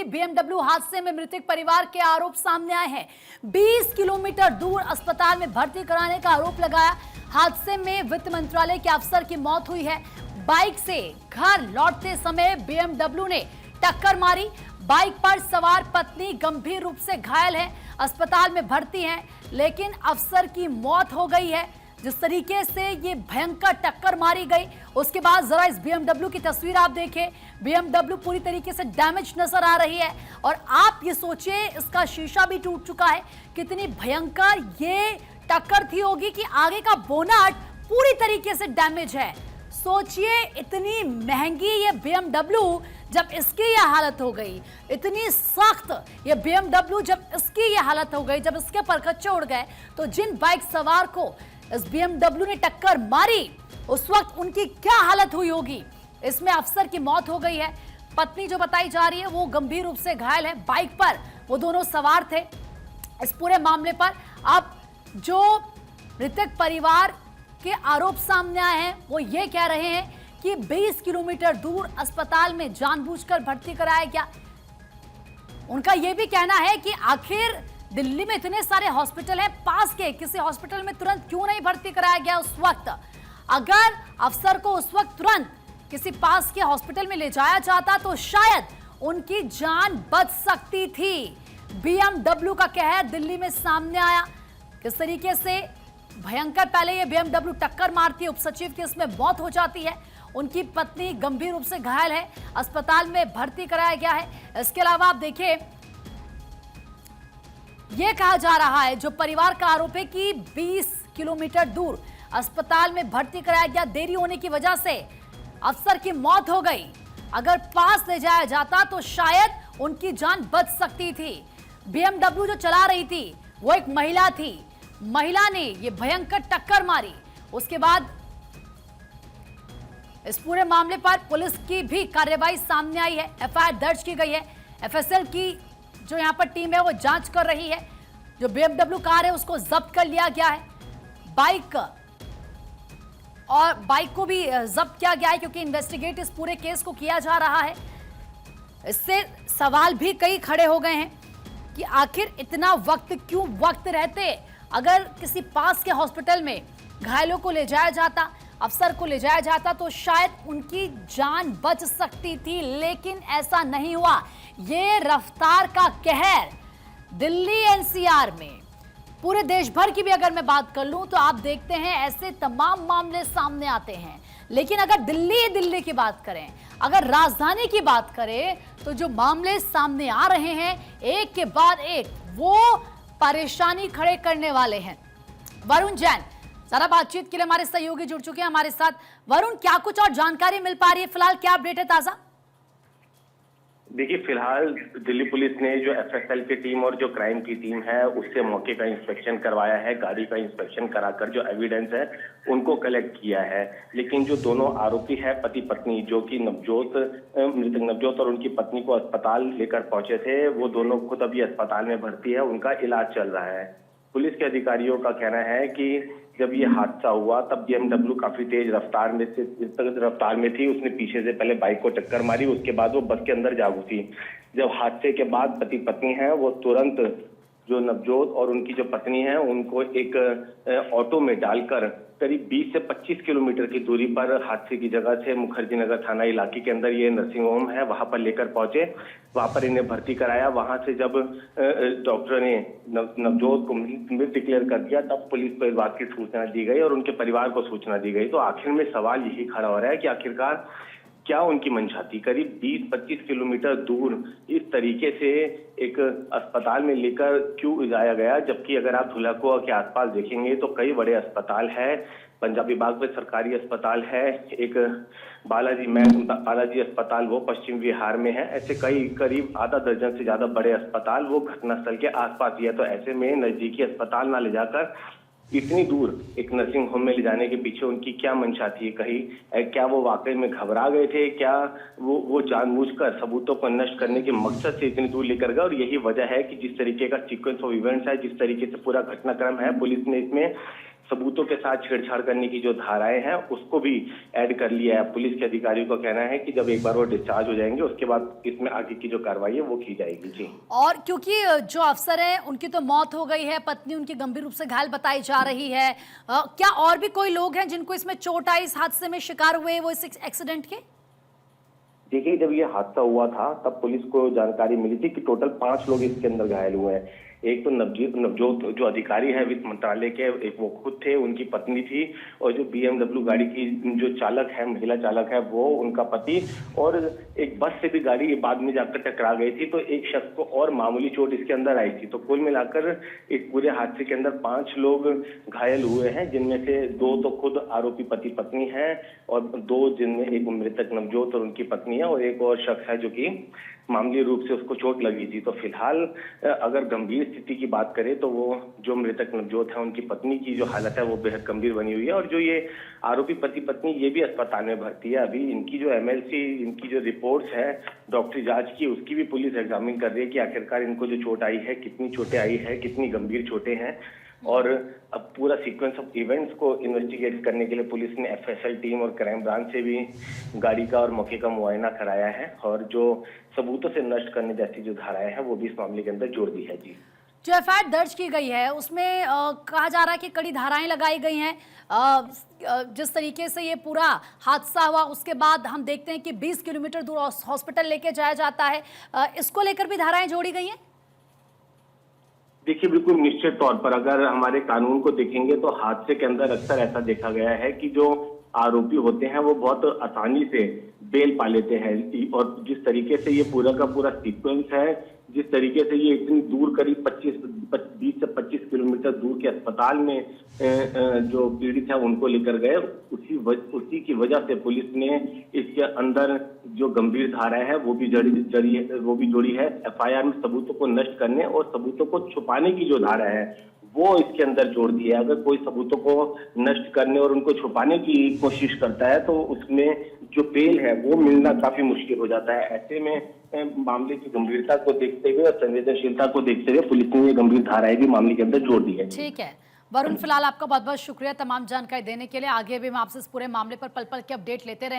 BMW हादसे में मृतक परिवार के आरोप सामने आए हैं। 20 किलोमीटर दूर अस्पताल में भर्ती कराने का आरोप लगाया। हादसे में वित्त मंत्रालय के अफसर की मौत हुई है। बाइक से घर लौटते समय बीएमडब्ल्यू ने टक्कर मारी। बाइक पर सवार पत्नी गंभीर रूप से घायल है, अस्पताल में भर्ती है, लेकिन अफसर की मौत हो गई है। जिस तरीके से ये भयंकर टक्कर मारी गई, उसके बाद जरा इस बीएमडब्ल्यू की तस्वीर आप देखें। बीएमडब्ल्यू पूरी तरीके से डैमेज नजर आ रही है और आप ये सोचिए इसका शीशा भी टूट चुका है। कितनी भयंकर ये टक्कर थी होगी कि आगे का बोनट पूरी तरीके से डैमेज है। सोचिए इतनी महंगी ये बीएमडब्ल्यू जब इसकी यह हालत हो गई, इतनी सख्त ये बीएमडब्ल्यू जब इसकी यह हालत हो गई, जब इसके परखच्चे उड़ गए, तो जिन बाइक सवार को इस बीएमडब्ल्यू ने टक्कर मारी उस वक्त उनकी क्या हालत हुई होगी। इसमें अफसर की मौत हो गई है। पत्नी जो बताई जा रही है वो गंभीर रूप से घायल है। बाइक पर वो दोनों सवार थे। इस पूरे मामले पर अब जो मृतक परिवार के आरोप सामने आए हैं वो ये कह रहे हैं कि 20 किलोमीटर दूर अस्पताल में जानबूझकर भर्ती कराया गया। उनका यह भी कहना है कि आखिर दिल्ली में इतने सारे हॉस्पिटल हैं, पास के किसी हॉस्पिटल में तुरंत क्यों नहीं भर्ती कराया गया उस वक्त। अगर अफसर को उस वक्त तुरंत किसी पास के हॉस्पिटल में ले जाया जाता तो शायद उनकी जान बच सकती थी। बीएमडब्ल्यू का कहर दिल्ली में सामने आया। किस तरीके से भयंकर पहले ये बीएमडब्ल्यू टक्कर मारती है, उप सचिव की इसमें मौत हो जाती है। उनकी पत्नी गंभीर रूप से घायल है, अस्पताल में भर्ती कराया गया है। इसके अलावा आप देखिए, यह कहा जा रहा है, जो परिवार का आरोप है कि 20 किलोमीटर दूर अस्पताल में भर्ती कराया गया। देरी होने की वजह से अफसर की मौत हो गई। अगर पास ले जाया जाता तो शायद उनकी जान बच सकती थी। बीएमडब्ल्यू जो चला रही थी वो एक महिला थी। महिला ने ये भयंकर टक्कर मारी। उसके बाद इस पूरे मामले पर पुलिस की भी कार्रवाई सामने आई है। एफआईआर दर्ज की गई है। एफएसएल की जो यहां पर टीम है वो जांच कर रही है। जो बीएमडब्ल्यू कार है उसको जब्त कर लिया गया है। बाइक को भी जब्त किया गया है क्योंकि इन्वेस्टिगेट इस पूरे केस को किया जा रहा है। इससे सवाल भी कई खड़े हो गए हैं कि आखिर इतना वक्त रहते अगर किसी पास के हॉस्पिटल में घायलों को ले जाया जाता, अफसर को ले जाया जाता तो शायद उनकी जान बच सकती थी, लेकिन ऐसा नहीं हुआ। ये रफ्तार का कहर दिल्ली एनसीआर में, पूरे देश भर की भी अगर मैं बात कर लूं तो आप देखते हैं ऐसे तमाम मामले सामने आते हैं। लेकिन अगर दिल्ली की बात करें, अगर राजधानी की बात करें, तो जो मामले सामने आ रहे हैं एक के बाद एक वो परेशानी खड़े करने वाले हैं। वरुण जैन सारा बातचीत के लिए हमारे सहयोगी जुड़ चुके हैं हमारे साथ। वरुण, क्या कुछ और जानकारी मिल पा रही है? फिलहाल क्या अपडेट है ताजा? देखिए, फिलहाल दिल्ली पुलिस ने जो एफएसएल की टीम और जो क्राइम की टीम है उससे मौके का इंस्पेक्शन करवाया है। गाड़ी का इंस्पेक्शन कराकर जो एविडेंस है उनको कलेक्ट किया है। लेकिन जो दोनों आरोपी है पति पत्नी, जो कि मृतक नवजोत और उनकी पत्नी को अस्पताल लेकर पहुंचे थे, वो दोनों खुद अभी अस्पताल में भर्ती है, उनका इलाज चल रहा है। पुलिस के अधिकारियों का कहना है कि जब ये हादसा हुआ तब बीएमडब्ल्यू काफी तेज रफ्तार में थी। उसने पीछे से पहले बाइक को टक्कर मारी, उसके बाद वो बस के अंदर जा घुसी। जब हादसे के बाद पति पत्नी है वो तुरंत जो नवजोत और उनकी जो पत्नी है उनको एक ऑटो में डालकर करीब 20 से 25 किलोमीटर की दूरी पर हादसे की जगह से मुखर्जी नगर थाना इलाके के अंदर ये नर्सिंग होम है, वहां पर लेकर पहुंचे। वहां पर इन्हें भर्ती कराया। वहां से जब डॉक्टर ने नवजोत को मृत डिक्लेयर कर दिया तब पुलिस को इस बात की सूचना दी गई और उनके परिवार को सूचना दी गई। तो आखिर में सवाल यही खड़ा हो रहा है कि आखिरकार क्या उनकी मंशा थी? करीब 20-25 किलोमीटर दूर इस तरीके से एक अस्पताल में लेकर क्यों जाया गया? जबकि अगर आप धुलाकुआ के आसपास देखेंगे तो कई बड़े अस्पताल है। पंजाबी बाग में सरकारी अस्पताल है, एक बालाजी अस्पताल वो पश्चिम बिहार में है। ऐसे कई करीब आधा दर्जन से ज्यादा बड़े अस्पताल वो घटनास्थल के आसपास ही है। तो ऐसे में नजदीकी अस्पताल ना ले जाकर इतनी दूर एक नर्सिंग होम में ले जाने के पीछे उनकी क्या मंशा थी? कहीं क्या वो वाकई में घबरा गए थे? क्या वो जानबूझकर सबूतों को नष्ट करने के मकसद से इतनी दूर लेकर गए? और यही वजह है कि जिस तरीके का सीक्वेंस ऑफ इवेंट्स है, जिस तरीके से पूरा घटनाक्रम है, पुलिस ने इसमें सबूतों के साथ छेड़छाड़ करने की जो धाराएं हैं उसको भी ऐड कर लिया है। पुलिस के अधिकारियों का कहना है कि जब एक बार वो डिस्चार्ज हो जाएंगे उसके बाद इसमें आगे की जो कार्रवाई है वो की जाएगी। जी। और क्योंकि जो अफसर हैं उनकी तो मौत हो गई है, पत्नी उनकी गंभीर रूप से घायल बताई जा रही है, क्या और भी कोई लोग हैं जिनको इसमें चोट आई, इस हादसे में शिकार हुए वो इस एक्सीडेंट के? देखिए, जब ये हादसा हुआ था तब पुलिस को जानकारी मिली थी कि टोटल 5 लोग इसके अंदर घायल हुए हैं। एक तो नवजोत जो अधिकारी है वित्त मंत्रालय के, एक वो खुद थे, उनकी पत्नी थी, और जो BMW गाड़ी की जो चालक है, महिला चालक है, वो उनका पति, और एक बस से भी गाड़ी बाद में जाकर टकरा गई थी तो एक शख्स को और मामूली चोट इसके अंदर आई थी। तो कुल मिलाकर इस पूरे हादसे के अंदर 5 लोग घायल हुए हैं, जिनमें से 2 तो खुद आरोपी पति पत्नी है और 2 जिनमें एक मृतक नवजोत और उनकी पत्नी है और एक और शख्स है जो कि मामूली रूप से उसको चोट लगी थी। तो फिलहाल अगर गंभीर स्थिति की बात करें तो वो जो मृतक नवजोत है उनकी पत्नी की जो हालत है वो बेहद गंभीर बनी हुई है, और जो ये आरोपी पति पत्नी ये भी अस्पताल में भर्ती है। अभी इनकी जो MLC, इनकी जो रिपोर्ट्स है डॉक्टरी जांच की, उसकी भी पुलिस एग्जामिन कर रही है कि आखिरकार इनको जो चोट आई है, कितनी चोटें आई है, कितनी गंभीर चोटें हैं। और अब पूरा सीक्वेंस ऑफ इवेंट्स को इन्वेस्टिगेट करने के लिए पुलिस ने FSL टीम और क्राइम ब्रांच से भी गाड़ी का और मौके का मुआयना कराया है, और जो सबूतों से नष्ट करने जैसी जो धाराएं हैं वो भी इस मामले के अंदर जोड़ दी है। जी। जो FIR दर्ज की गई है उसमें कहा जा रहा है कि कड़ी धाराएं लगाई गई हैं। जिस तरीके से ये पूरा हादसा हुआ उसके बाद हम देखते हैं कि 20 किलोमीटर दूर हॉस्पिटल लेके जाया जाता है, इसको लेकर भी धाराएं जोड़ी गई हैं। देखिए, बिल्कुल निश्चित तौर पर अगर हमारे कानून को देखेंगे तो हादसे के अंदर अक्सर ऐसा देखा गया है कि जो आरोपी होते हैं वो बहुत आसानी से बेल पा लेते हैं, और जिस तरीके से ये पूरा का पूरा सीक्वेंस है, जिस तरीके से ये इतनी दूर करीब 20 से 25 किलोमीटर दूर के अस्पताल में जो पीड़ित है उनको लेकर गए, उसी की वजह से पुलिस ने इसके अंदर जो गंभीर धारा है वो भी जोड़ी है। FIR में सबूतों को नष्ट करने और सबूतों को छुपाने की जो धारा है वो इसके अंदर जोड़ दी है। अगर कोई सबूतों को नष्ट करने और उनको छुपाने की कोशिश करता है तो उसमें जो बेल है वो मिलना काफी मुश्किल हो जाता है। ऐसे में मामले की गंभीरता को देखते हुए और संवेदनशीलता को देखते हुए पुलिस ने ये गंभीर धाराएं भी मामले के अंदर जोड़ दी है। ठीक है वरुण, फिलहाल आपका बहुत बहुत शुक्रिया तमाम जानकारी देने के लिए। आगे भी हम आपसे इस पूरे मामले पर पल पल के अपडेट लेते रहेंगे।